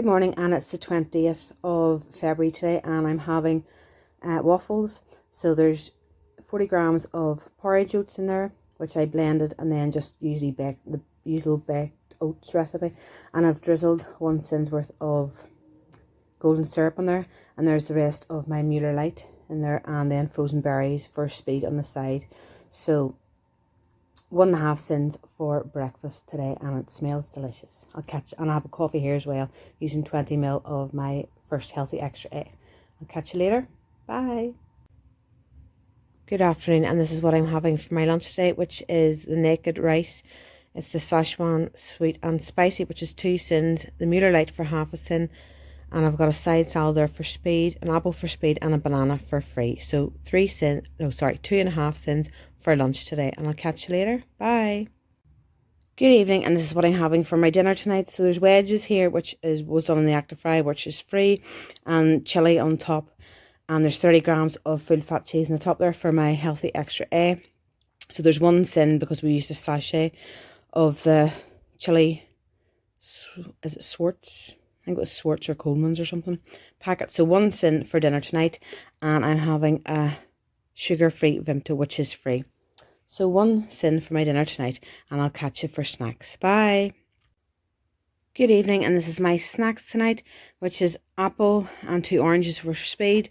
Good morning, and it's the 20th of February today, and I'm having waffles. So there's 40 grams of porridge oats in there, which I blended and then just usually baked the usual baked oats recipe. And I've drizzled 1 cin's worth of golden syrup on there, and there's the rest of my w.i.a.t in there, and then frozen berries for speed on the side. So 1.5 cents for breakfast today, and it smells delicious. And I have a coffee here as well, using 20 ml of my First Healthy Extra A. I'll catch you later. Bye. Good afternoon, and this is what I'm having for my lunch today, which is the naked rice. It's the Szechuan sweet and spicy, which is 2 cents, the w.i.a.t for 1/2 cent, and I've got a side salad there for speed, an apple for speed, and a banana for free. So 2.5 cents for lunch today, and I'll catch you later. Bye. Good evening, and this is what I'm having for my dinner tonight. So there's wedges here, which was done in the active fry, which is free, and chili on top, and there's 30 grams of full fat cheese on the top there for my Healthy Extra A. So there's 1 cent because we used a sachet of the chili. Is it Swartz? I think it was Swartz or Coleman's or something packet. So 1 cent for dinner tonight, and I'm having a sugar-free Vimto, which is free. So 1 cent for my dinner tonight, and I'll catch you for snacks. Bye. Good evening, and this is my snacks tonight, which is apple and 2 oranges for speed,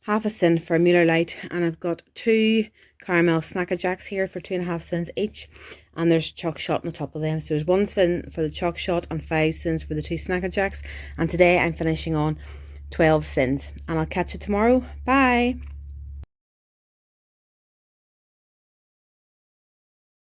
1/2 cent for w.i.a.t, and I've got 2 caramel Snacker Jacks here for 2.5 cents each, and there's chalk shot on the top of them. So there's 1 cent for the chalk shot and 5 cents for the 2 Snacker Jacks, and today I'm finishing on 12 cents, and I'll catch you tomorrow. Bye.